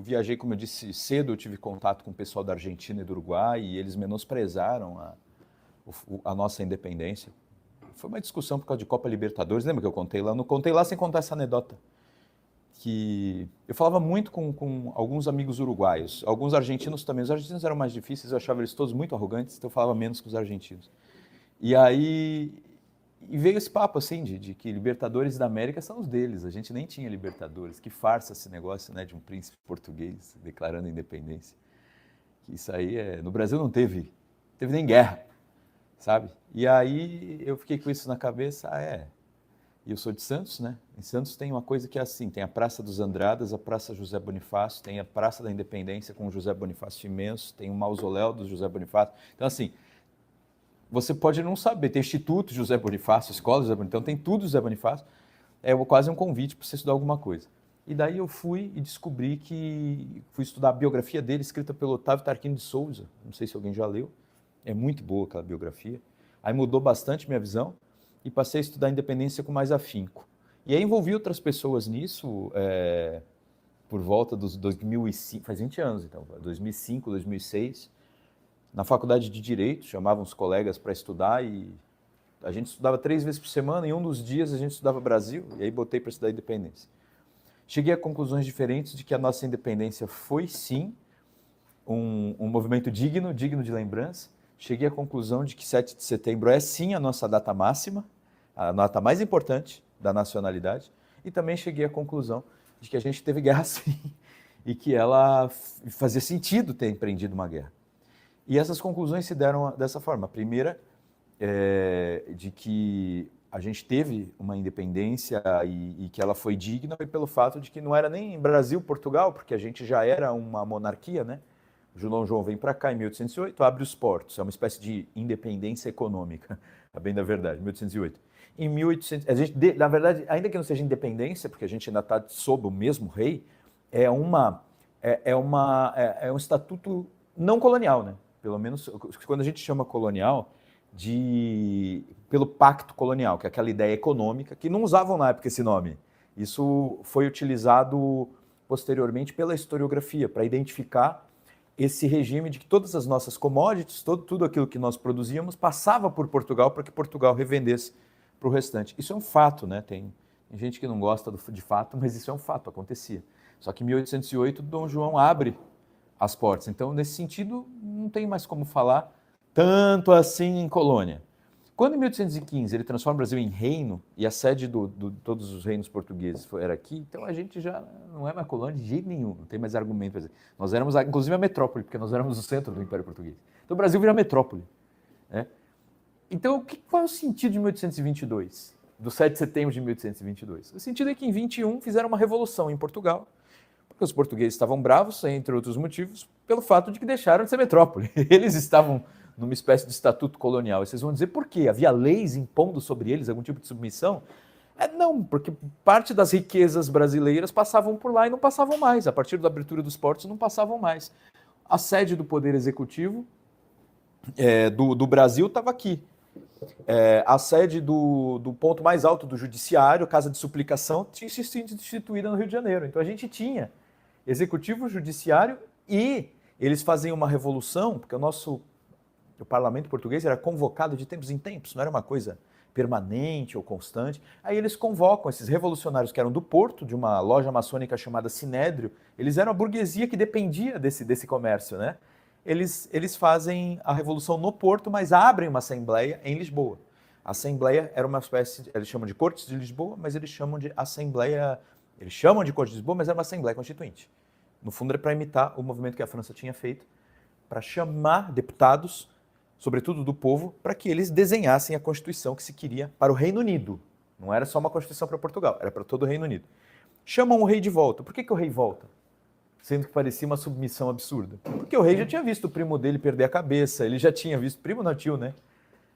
viajei, como eu disse, cedo eu tive contato com o pessoal da Argentina e do Uruguai e eles menosprezaram a nossa independência. Foi uma discussão por causa de Copa Libertadores, lembra que eu contei lá? Não contei lá sem contar essa anedota. Que eu falava muito com alguns amigos uruguaios, alguns argentinos também. Os argentinos eram mais difíceis, eu achava eles todos muito arrogantes, então eu falava menos com os argentinos. E aí veio esse papo assim de que Libertadores da América são os deles, a gente nem tinha Libertadores. Que farsa esse negócio, né, de um príncipe português declarando a independência. Que isso aí, no Brasil não teve nem guerra, sabe? E aí eu fiquei com isso na cabeça, e eu sou de Santos, né? Em Santos tem uma coisa que é assim, tem a Praça dos Andradas, a Praça José Bonifácio, tem a Praça da Independência com o José Bonifácio imenso, tem o mausoléu do José Bonifácio. Então, assim, você pode não saber, tem Instituto José Bonifácio, Escola José Bonifácio, então tem tudo José Bonifácio, é quase um convite para você estudar alguma coisa. E daí eu fui e descobri fui estudar a biografia dele, escrita pelo Otávio Tarquínio de Souza, não sei se alguém já leu, é muito boa aquela biografia. Aí mudou bastante minha visão, e passei a estudar a independência com mais afinco. E aí envolvi outras pessoas nisso, por volta dos 2005, faz 20 anos então, 2005, 2006, na faculdade de Direito, chamavam os colegas para estudar e a gente estudava 3 vezes por semana, e um dos dias a gente estudava Brasil, e aí botei para estudar a independência. Cheguei a conclusões diferentes de que a nossa independência foi sim um movimento digno de lembrança. Cheguei à conclusão de que 7 de setembro é sim a nossa data máxima, a data mais importante da nacionalidade, e também cheguei à conclusão de que a gente teve guerra sim, e que ela fazia sentido ter empreendido uma guerra. E essas conclusões se deram dessa forma. A primeira de que a gente teve uma independência e que ela foi digna foi pelo fato de que não era nem Brasil, Portugal, porque a gente já era uma monarquia, né? O João vem para cá em 1808, abre os portos, é uma espécie de independência econômica, a bem da verdade, 1808. Em 1800, na verdade, ainda que não seja independência, porque a gente ainda está sob o mesmo rei, é um estatuto não colonial, né? Pelo menos quando a gente chama colonial, pelo pacto colonial, que é aquela ideia econômica, que não usavam na época esse nome. Isso foi utilizado posteriormente pela historiografia, para identificar esse regime de que todas as nossas commodities, tudo aquilo que nós produzíamos, passava por Portugal para que Portugal revendesse para o restante. Isso é um fato, né? Tem gente que não gosta de fato, mas isso é um fato, acontecia. Só que em 1808, Dom João abre as portas. Então, nesse sentido, não tem mais como falar tanto assim em colônia. Quando em 1815 ele transforma o Brasil em reino, e a sede de todos os reinos portugueses era aqui, então a gente já não é mais colônia de jeito nenhum, não tem mais argumento para dizer. Nós éramos, inclusive, a metrópole, porque nós éramos o centro do Império Português. Então o Brasil vira metrópole, né? Então, qual é o sentido de 1822? Do 7 de setembro de 1822? O sentido é que em 21 fizeram uma revolução em Portugal, porque os portugueses estavam bravos, entre outros motivos, pelo fato de que deixaram de ser metrópole. Eles estavam numa espécie de estatuto colonial. E vocês vão dizer por quê? Havia leis impondo sobre eles algum tipo de submissão? Não, porque parte das riquezas brasileiras passavam por lá e não passavam mais. A partir da abertura dos portos, não passavam mais. A sede do Poder Executivo do Brasil estava aqui. A sede do ponto mais alto do Judiciário, Casa de Suplicação, tinha sido instituída no Rio de Janeiro. Então a gente tinha Executivo, Judiciário, e eles faziam uma revolução, porque o parlamento português era convocado de tempos em tempos, não era uma coisa permanente ou constante. Aí eles convocam esses revolucionários que eram do Porto, de uma loja maçônica chamada Sinédrio. Eles eram a burguesia que dependia desse comércio, né? Eles fazem a revolução no Porto, mas abrem uma assembleia em Lisboa. A assembleia era uma espécie, eles chamam de Cortes de Lisboa, mas eles chamam de assembleia, eles chamam de Cortes de Lisboa, mas era uma assembleia constituinte. No fundo era para imitar o movimento que a França tinha feito, para chamar deputados, sobretudo do povo, para que eles desenhassem a Constituição que se queria para o Reino Unido. Não era só uma Constituição para Portugal, era para todo o Reino Unido. Chamam o rei de volta. Por que o rei volta? Sendo que parecia uma submissão absurda. Porque o rei já tinha visto o primo dele perder a cabeça, ele já tinha visto, primo não, tio, né?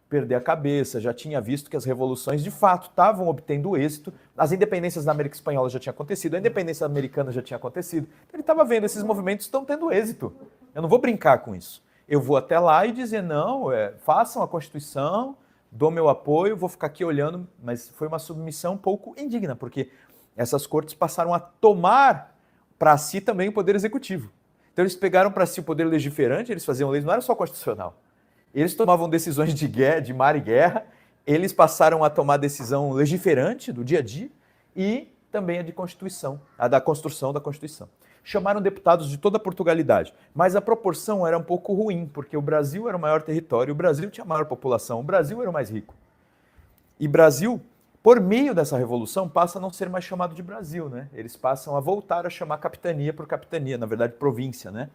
Perder a cabeça, já tinha visto que as revoluções de fato estavam obtendo êxito, as independências da América Espanhola já tinham acontecido, a independência americana já tinha acontecido. Então ele estava vendo, esses movimentos estão tendo êxito. Eu não vou brincar com isso. Eu vou até lá e dizer, não, façam a Constituição, dou meu apoio, vou ficar aqui olhando, mas foi uma submissão um pouco indigna, porque essas cortes passaram a tomar para si também o poder executivo. Então eles pegaram para si o poder legiferante, eles faziam leis, não era só constitucional. Eles tomavam decisões de guerra, de mar e guerra, eles passaram a tomar decisão legiferante do dia a dia e também a de Constituição, a da construção da Constituição. Chamaram deputados de toda a Portugalidade, mas a proporção era um pouco ruim, porque o Brasil era o maior território, o Brasil tinha a maior população, o Brasil era o mais rico. E Brasil, por meio dessa revolução, passa a não ser mais chamado de Brasil, né? Eles passam a voltar a chamar capitania por capitania, na verdade província, né?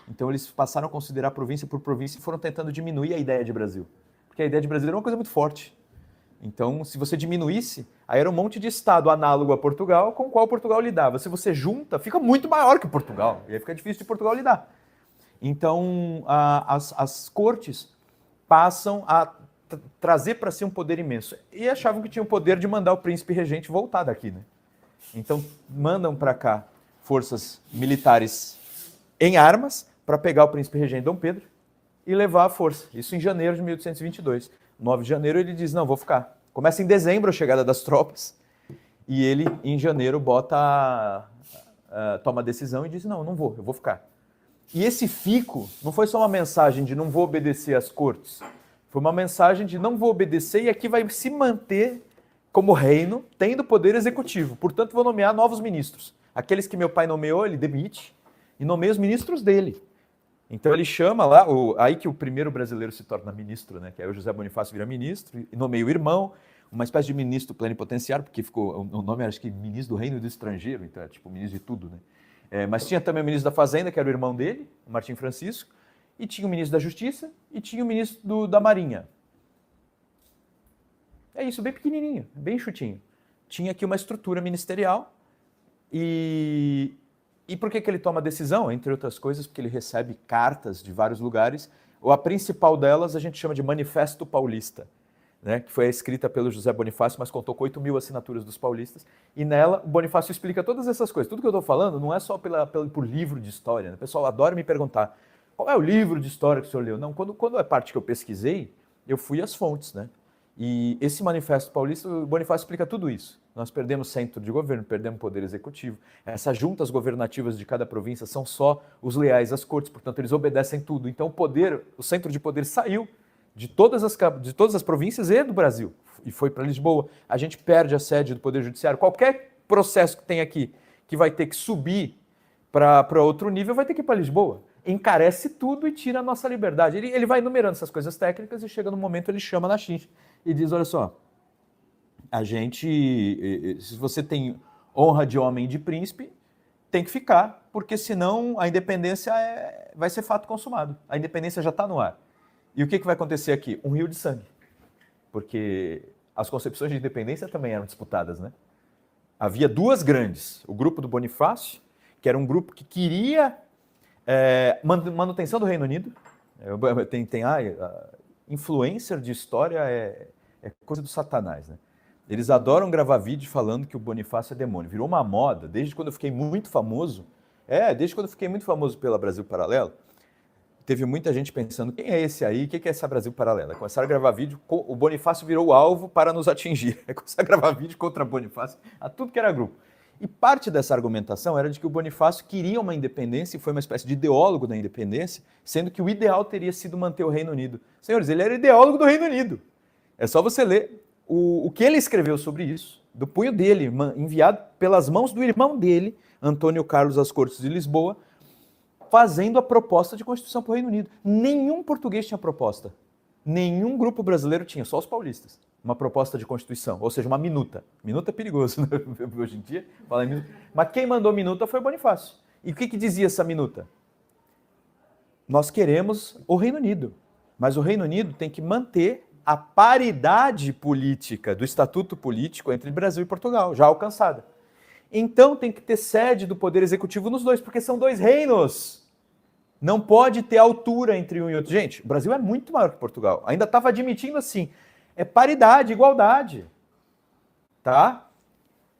Então eles passaram a considerar província por província e foram tentando diminuir a ideia de Brasil. Porque a ideia de Brasil era uma coisa muito forte. Então, se você diminuísse, aí era um monte de estado análogo a Portugal, com o qual Portugal lidava. Se você junta, fica muito maior que Portugal. E aí fica difícil de Portugal lidar. Então, as cortes passam a trazer para si um poder imenso. E achavam que tinham o poder de mandar o príncipe regente voltar daqui, né? Então, mandam para cá forças militares em armas para pegar o príncipe regente Dom Pedro e levar à força. Isso em janeiro de 1822. 9 de janeiro ele diz, não, vou ficar. Começa em dezembro a chegada das tropas e ele, em janeiro, toma a decisão e diz, não, não vou, eu vou ficar. E esse fico não foi só uma mensagem de não vou obedecer às cortes, foi uma mensagem de não vou obedecer e aqui vai se manter como reino, tendo poder executivo. Portanto, vou nomear novos ministros. Aqueles que meu pai nomeou, ele demite e nomeia os ministros dele. Então ele chama lá, aí que o primeiro brasileiro se torna ministro, né? Que aí o José Bonifácio vira ministro, e nomeia o irmão, uma espécie de ministro plenipotenciário, porque ficou, o nome era, acho que, ministro do Reino e do Estrangeiro, então é tipo ministro de tudo, né? Mas tinha também o ministro da Fazenda, que era o irmão dele, o Martim Francisco, e tinha o ministro da Justiça, e tinha o ministro da Marinha. É isso, bem pequenininho, bem chutinho. Tinha aqui uma estrutura ministerial, E por que ele toma a decisão? Entre outras coisas, porque ele recebe cartas de vários lugares. A principal delas a gente chama de Manifesto Paulista, né? Que foi escrita pelo José Bonifácio, mas contou com 8.000 assinaturas dos paulistas. E nela, o Bonifácio explica todas essas coisas. Tudo que eu estou falando não é só por livro de história, né? O pessoal adora me perguntar, qual é o livro de história que o senhor leu? Não, quando é parte que eu pesquisei, eu fui às fontes, né? E esse Manifesto Paulista, o Bonifácio explica tudo isso. Nós perdemos centro de governo, perdemos poder executivo. Essas juntas governativas de cada província são só os leais às cortes, portanto, eles obedecem tudo. Então, o centro de poder saiu de todas as províncias e do Brasil e foi para Lisboa. A gente perde a sede do Poder Judiciário. Qualquer processo que tem aqui que vai ter que subir para outro nível vai ter que ir para Lisboa. Encarece tudo e tira a nossa liberdade. Ele vai enumerando essas coisas técnicas e chega no momento, ele chama na chincha e diz, olha só, a gente, se você tem honra de homem e de príncipe, tem que ficar, porque senão a independência vai ser fato consumado. A independência já está no ar. E o que vai acontecer aqui? Um rio de sangue. Porque as concepções de independência também eram disputadas, né? Havia duas grandes. O grupo do Bonifácio, que era um grupo que queria manutenção do Reino Unido. Influencer de história é coisa do satanás, né? Eles adoram gravar vídeo falando que o Bonifácio é demônio. Virou uma moda, desde quando eu fiquei muito famoso. Desde quando eu fiquei muito famoso pela Brasil Paralelo, teve muita gente pensando, quem é esse aí? O que é essa Brasil Paralelo? Começaram a gravar vídeo, o Bonifácio virou o alvo para nos atingir. Começaram a gravar vídeo contra o Bonifácio, a tudo que era grupo. E parte dessa argumentação era de que o Bonifácio queria uma independência e foi uma espécie de ideólogo da independência, sendo que o ideal teria sido manter o Reino Unido. Senhores, ele era ideólogo do Reino Unido. É só você ler o que ele escreveu sobre isso, do punho dele, enviado pelas mãos do irmão dele, Antônio Carlos às Cortes de Lisboa, fazendo a proposta de Constituição para o Reino Unido. Nenhum português tinha proposta. Nenhum grupo brasileiro tinha, só os paulistas. Uma proposta de Constituição, ou seja, uma minuta. Minuta é perigoso, né? Hoje em dia. Fala em minuta. Mas quem mandou minuta foi o Bonifácio. E o que dizia essa minuta? Nós queremos o Reino Unido, mas o Reino Unido tem que manter a paridade política do estatuto político entre Brasil e Portugal, já alcançada. Então tem que ter sede do Poder Executivo nos dois, porque são dois reinos. Não pode ter altura entre um e outro. Gente, o Brasil é muito maior que Portugal. Ainda estava admitindo assim, é paridade, igualdade. Tá?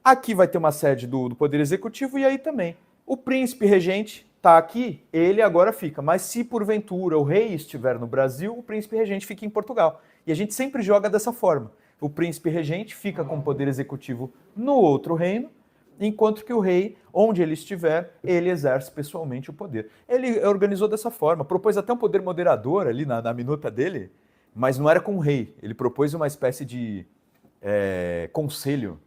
Aqui vai ter uma sede do Poder Executivo e aí também. O príncipe regente está aqui, ele agora fica. Mas se porventura o rei estiver no Brasil, o príncipe regente fica em Portugal. E a gente sempre joga dessa forma. O príncipe regente fica com o Poder Executivo no outro reino enquanto que o rei, onde ele estiver, ele exerce pessoalmente o poder. Ele organizou dessa forma, propôs até um poder moderador ali na minuta dele, mas não era com o rei. Ele propôs uma espécie de conselho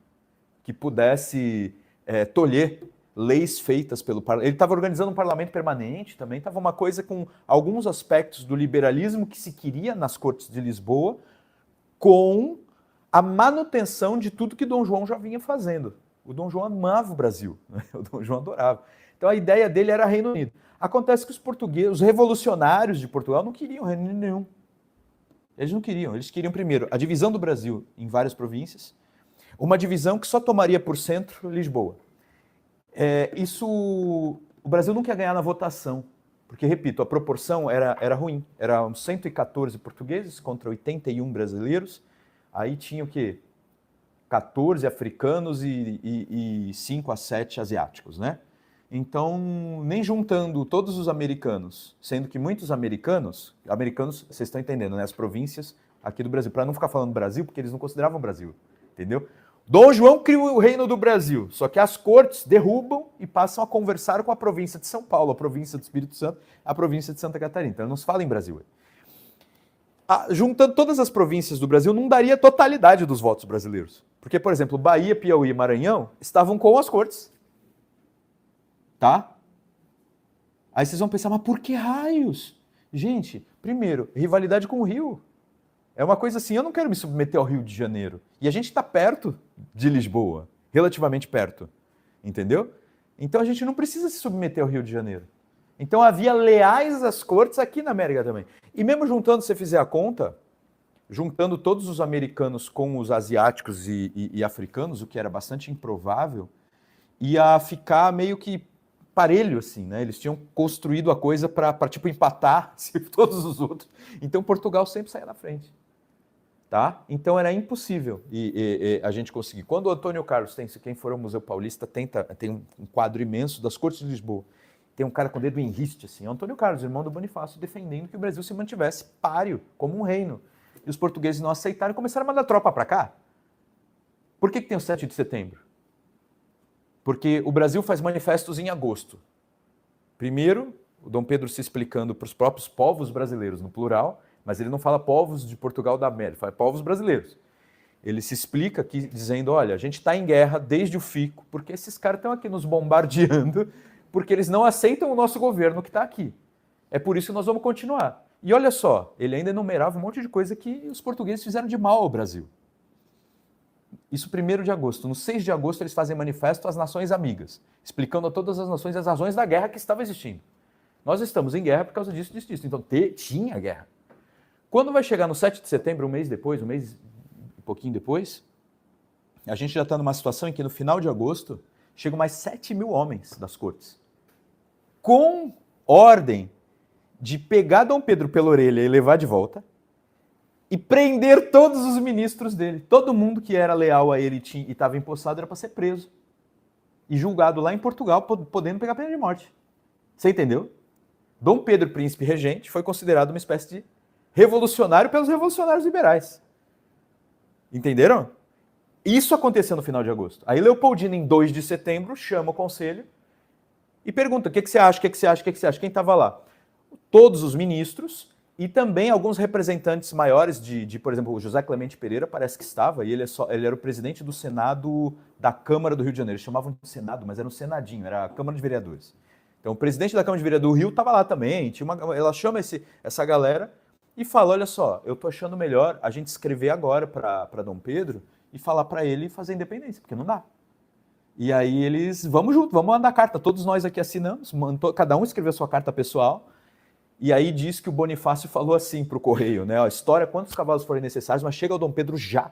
que pudesse tolher leis feitas pelo parlamento. Ele estava organizando um parlamento permanente também, estava uma coisa com alguns aspectos do liberalismo que se queria nas Cortes de Lisboa, com a manutenção de tudo que Dom João já vinha fazendo. O Dom João amava o Brasil, né? O Dom João adorava. Então a ideia dele era Reino Unido. Acontece que os portugueses, os revolucionários de Portugal não queriam Reino Unido nenhum. Eles não queriam, eles queriam primeiro a divisão do Brasil em várias províncias, uma divisão que só tomaria por centro Lisboa. O Brasil não quer ganhar na votação, porque, repito, a proporção era ruim. Eram 114 portugueses contra 81 brasileiros, aí tinha o quê? 14 africanos e 5 a 7 asiáticos, né? Então, nem juntando todos os americanos, sendo que muitos americanos, vocês estão entendendo, né? As províncias aqui do Brasil, para não ficar falando Brasil, porque eles não consideravam Brasil, entendeu? Dom João criou o Reino do Brasil, só que as cortes derrubam e passam a conversar com a província de São Paulo, a província do Espírito Santo, a província de Santa Catarina. Então, não se fala em Brasil. Juntando todas as províncias do Brasil, não daria a totalidade dos votos brasileiros. Porque, por exemplo, Bahia, Piauí e Maranhão estavam com as cortes. Tá? Aí vocês vão pensar, mas por que raios? Gente, primeiro, rivalidade com o Rio. É uma coisa assim, eu não quero me submeter ao Rio de Janeiro. E a gente está perto de Lisboa, relativamente perto, entendeu? Então a gente não precisa se submeter ao Rio de Janeiro. Então havia leais às cortes aqui na América também. E mesmo juntando, se você fizer a conta, juntando todos os americanos com os asiáticos e africanos, o que era bastante improvável, ia ficar meio que parelho, assim, né? Eles tinham construído a coisa para tipo, empatar todos os outros. Então Portugal sempre saía na frente. Tá? Então era impossível a gente conseguir. Quando o Antônio Carlos quem for ao Museu Paulista, tem um quadro imenso das Cortes de Lisboa. Tem um cara com o dedo em riste, assim, Antônio Carlos, irmão do Bonifácio, defendendo que o Brasil se mantivesse páreo, como um reino. E os portugueses não aceitaram e começaram a mandar tropa para cá. Por que tem o 7 de setembro? Porque o Brasil faz manifestos em agosto. Primeiro, o Dom Pedro se explicando para os próprios povos brasileiros, no plural, mas ele não fala povos de Portugal da América, fala povos brasileiros. Ele se explica aqui dizendo, olha, a gente está em guerra desde o Fico, porque esses caras estão aqui nos bombardeando, porque eles não aceitam o nosso governo que está aqui. É por isso que nós vamos continuar. E olha só, ele ainda enumerava um monte de coisa que os portugueses fizeram de mal ao Brasil. Isso 1º de agosto. No 6 de agosto eles fazem manifesto às nações amigas, explicando a todas as nações as razões da guerra que estava existindo. Nós estamos em guerra por causa disso, disso, disso. Então tinha guerra. Quando vai chegar no 7 de setembro, um mês e pouquinho depois, a gente já está numa situação em que no final de agosto chegam mais 7.000 homens das cortes, com ordem de pegar Dom Pedro pela orelha e levar de volta, e prender todos os ministros dele. Todo mundo que era leal a ele e estava empossado era para ser preso e julgado lá em Portugal, podendo pegar pena de morte. Você entendeu? Dom Pedro, príncipe regente, foi considerado uma espécie de revolucionário pelos revolucionários liberais. Entenderam? Isso aconteceu no final de agosto. Aí Leopoldina, em 2 de setembro, chama o conselho e pergunta, o que você acha, o que você acha, o que você acha? Quem estava lá? Todos os ministros e também alguns representantes maiores por exemplo, o José Clemente Pereira parece que estava, e ele era o presidente do Senado da Câmara do Rio de Janeiro. Eles chamavam de Senado, mas era um Senadinho, era a Câmara de Vereadores. Então o presidente da Câmara de Vereadores do Rio estava lá também, ela chama essa galera e fala, olha só, eu tô achando melhor a gente escrever agora para Dom Pedro e falar para ele fazer independência, porque não dá. E aí eles, vamos junto, vamos mandar carta, todos nós aqui assinamos, cada um escreveu sua carta pessoal, e aí diz que o Bonifácio falou assim para o Correio, né, a história, quantos cavalos forem necessários, mas chega ao Dom Pedro já,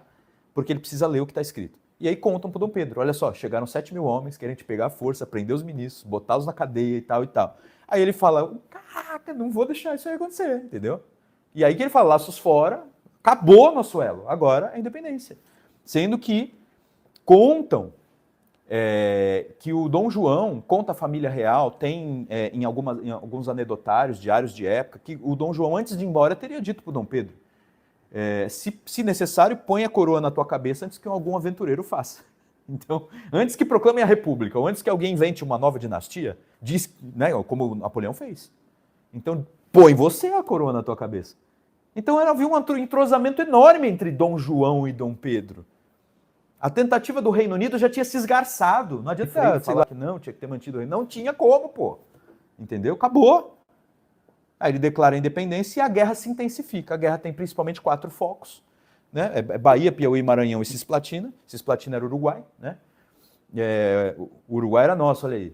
porque ele precisa ler o que está escrito. E aí contam para o Dom Pedro, olha só, chegaram 7.000 homens, querem te pegar à força, prender os ministros, botá-los na cadeia e tal e tal. Aí ele fala, caraca, não vou deixar isso aí acontecer, entendeu? E aí que ele fala, laços fora, acabou nosso elo, agora é a independência. Sendo que contam que o Dom João, conta a família real, tem em alguns anedotários, diários de época, que o Dom João, antes de ir embora, teria dito para o Dom Pedro, se necessário, põe a coroa na tua cabeça antes que algum aventureiro faça. Então, antes que proclamem a república, ou antes que alguém invente uma nova dinastia, diz, né, como Napoleão fez. Então, põe você a coroa na tua cabeça. Então havia um entrosamento enorme entre Dom João e Dom Pedro. A tentativa do Reino Unido já tinha se esgarçado. Não adianta falar que não, tinha que ter mantido o reino. Não tinha como, pô. Entendeu? Acabou. Aí ele declara a independência e a guerra se intensifica. A guerra tem principalmente 4 focos. Né? É Bahia, Piauí, Maranhão e Cisplatina. Cisplatina era Uruguai. Né? O Uruguai era nosso, olha aí.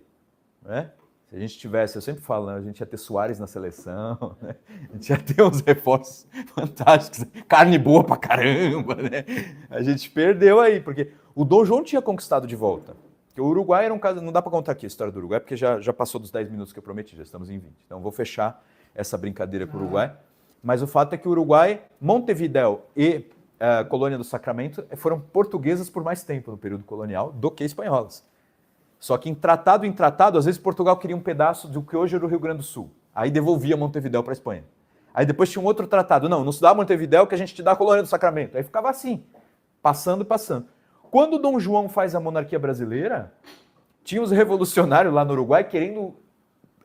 Né? Se a gente tivesse, eu sempre falo, né? A gente ia ter Suárez na seleção, né? A gente ia ter uns reforços fantásticos, carne boa pra caramba, né? A gente perdeu aí, porque o Dom João tinha conquistado de volta. Porque o Uruguai era um caso, não dá para contar aqui a história do Uruguai, porque já passou dos 10 minutos que eu prometi, já estamos em 20. Então vou fechar essa brincadeira com o Uruguai. Mas o fato é que o Uruguai, Montevidéu e Colônia do Sacramento foram portuguesas por mais tempo no período colonial do que espanholas. Só que em tratado, às vezes Portugal queria um pedaço do que hoje era o Rio Grande do Sul. Aí devolvia Montevidéu para a Espanha. Aí depois tinha um outro tratado. Não se dá Montevidéu que a gente te dá a Colônia do Sacramento. Aí ficava assim, passando. Quando Dom João faz a monarquia brasileira, tinha os revolucionários lá no Uruguai querendo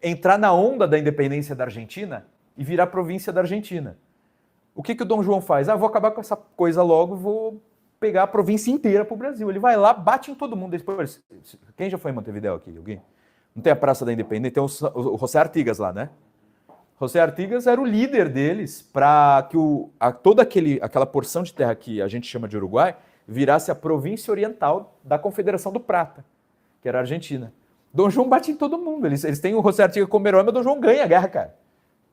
entrar na onda da independência da Argentina e virar província da Argentina. O que o Dom João faz? Vou acabar com essa coisa logo, vou pegar a província inteira para o Brasil. Ele vai lá, bate em todo mundo. Depois, quem já foi em Montevidéu aqui? Alguém? Não tem a Praça da Independência? Tem o José Artigas lá, né? José Artigas era o líder deles para que toda aquela porção de terra que a gente chama de Uruguai virasse a província oriental da Confederação do Prata, que era a Argentina. Dom João bate em todo mundo. Eles têm o José Artigas como herói, mas Dom João ganha a guerra, cara.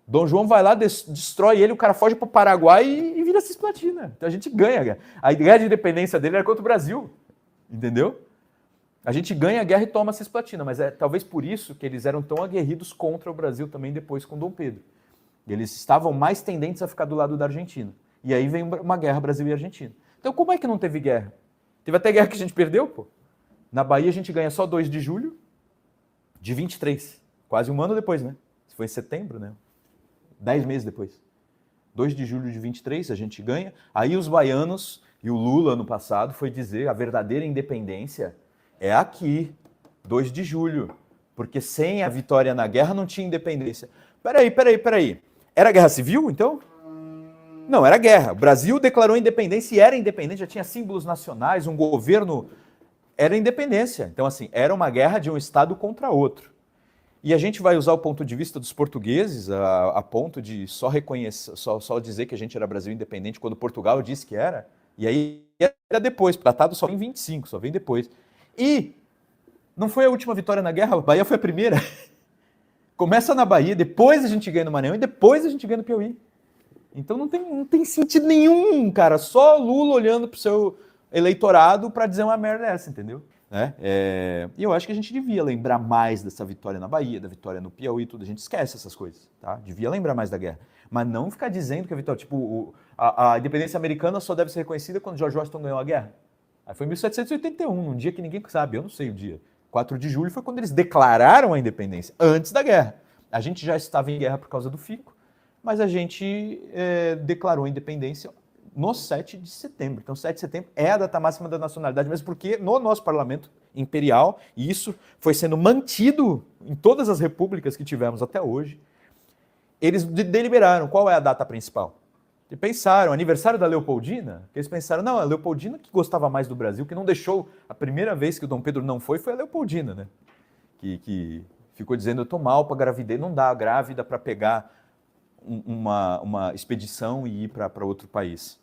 Dom João vai lá, destrói ele, o cara foge para o Paraguai e vira Cisplatina. Então a gente ganha a guerra. A guerra de independência dele era contra o Brasil, entendeu? A gente ganha a guerra e toma a Cisplatina, mas é talvez por isso que eles eram tão aguerridos contra o Brasil também depois com Dom Pedro. Eles estavam mais tendentes a ficar do lado da Argentina. E aí vem uma guerra Brasil e Argentina. Então como é que não teve guerra? Teve até guerra que a gente perdeu, pô. Na Bahia a gente ganha só 2 de julho de 23. Quase um ano depois, né? Isso foi em setembro, né? 10 meses depois. 2 de julho de 23 a gente ganha. Aí os baianos e o Lula ano passado foi dizer a verdadeira independência é aqui, 2 de julho. Porque sem a vitória na guerra não tinha independência. Peraí. Era guerra civil, então? Não, era guerra. O Brasil declarou independência e era independente, já tinha símbolos nacionais, um governo... Era independência. Então, assim, era uma guerra de um Estado contra outro. E a gente vai usar o ponto de vista dos portugueses a ponto de só reconhecer, só dizer que a gente era Brasil independente quando Portugal disse que era. E aí era depois, o tratado só vem em 25, só vem depois. E não foi a última vitória na guerra, a Bahia foi a primeira. Começa na Bahia, depois a gente ganha no Maranhão e depois a gente ganha no Piauí. Então não tem sentido nenhum, cara. Só Lula olhando pro seu eleitorado para dizer uma merda dessa, entendeu? E eu acho que a gente devia lembrar mais dessa vitória na Bahia, da vitória no Piauí, tudo. A gente esquece essas coisas, tá? Devia lembrar mais da guerra. Mas não ficar dizendo que a vitória... Tipo, a independência americana só deve ser reconhecida quando George Washington ganhou a guerra. Aí foi em 1781, num dia que ninguém sabe, eu não sei o dia. 4 de julho foi quando eles declararam a independência, antes da guerra. A gente já estava em guerra por causa do Fico, mas a gente declarou a independência no 7 de setembro. Então, 7 de setembro é a data máxima da nacionalidade, mesmo porque no nosso parlamento imperial, e isso foi sendo mantido em todas as repúblicas que tivemos até hoje, eles deliberaram qual é a data principal. E pensaram, aniversário da Leopoldina, que eles pensaram, não, a Leopoldina que gostava mais do Brasil, que não deixou, a primeira vez que o Dom Pedro não foi a Leopoldina, né? Que ficou dizendo, eu tô mal para gravidez, não dá grávida para pegar uma expedição e ir para outro país.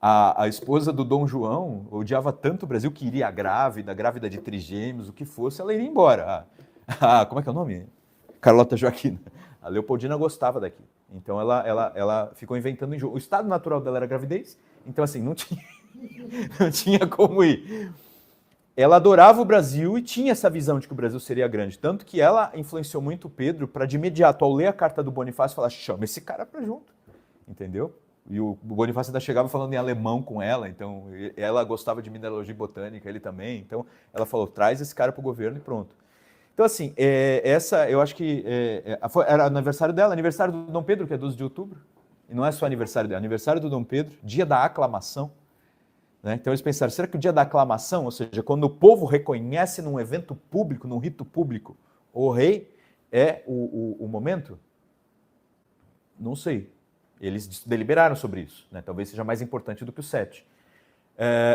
A esposa do Dom João odiava tanto o Brasil que iria grávida de trigêmeos, o que fosse, ela iria embora. Como é que é o nome? Carlota Joaquina. A Leopoldina gostava daqui. Então ela ficou inventando enjoo. O estado natural dela era gravidez, então assim, não tinha como ir. Ela adorava o Brasil e tinha essa visão de que o Brasil seria grande. Tanto que ela influenciou muito o Pedro para, de imediato, ao ler a carta do Bonifácio, falar, chama esse cara para junto. Entendeu? E o Bonifácio ainda chegava falando em alemão com ela, então ela gostava de mineralogia e botânica, ele também. Então ela falou, traz esse cara para o governo e pronto. Então assim, essa eu acho que era aniversário dela, aniversário do Dom Pedro, que é 12 de outubro. E não é só aniversário dela, aniversário do Dom Pedro, dia da aclamação. Né? Então eles pensaram, será que o dia da aclamação, ou seja, quando o povo reconhece num evento público, num rito público, o rei é o momento? Não sei. Eles deliberaram sobre isso. Né? Talvez seja mais importante do que o 7.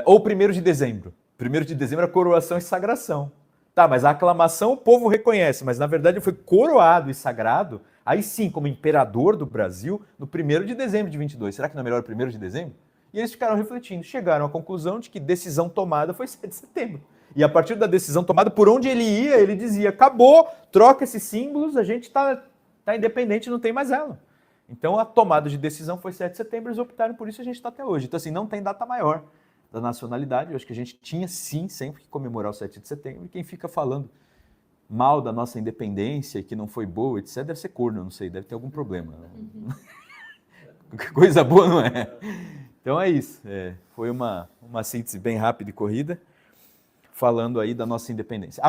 Ou 1º de dezembro. 1º de dezembro é coroação e sagração. Tá, mas a aclamação o povo reconhece, mas na verdade foi coroado e sagrado, aí sim, como imperador do Brasil, no 1º de dezembro de 22. Será que não é melhor o 1º de dezembro? E eles ficaram refletindo, chegaram à conclusão de que decisão tomada foi 7 de setembro. E a partir da decisão tomada, por onde ele ia, ele dizia, acabou, troca esses símbolos, a gente tá independente, não tem mais ela. Então a tomada de decisão foi 7 de setembro, eles optaram por isso e a gente está até hoje. Então assim, não tem data maior da nacionalidade, eu acho que a gente tinha sim sempre que comemorar o 7 de setembro, e quem fica falando mal da nossa independência e que não foi boa, etc., deve ser corno, eu não sei, deve ter algum problema. Coisa boa não é. Então é isso, foi uma síntese bem rápida e corrida, falando aí da nossa independência.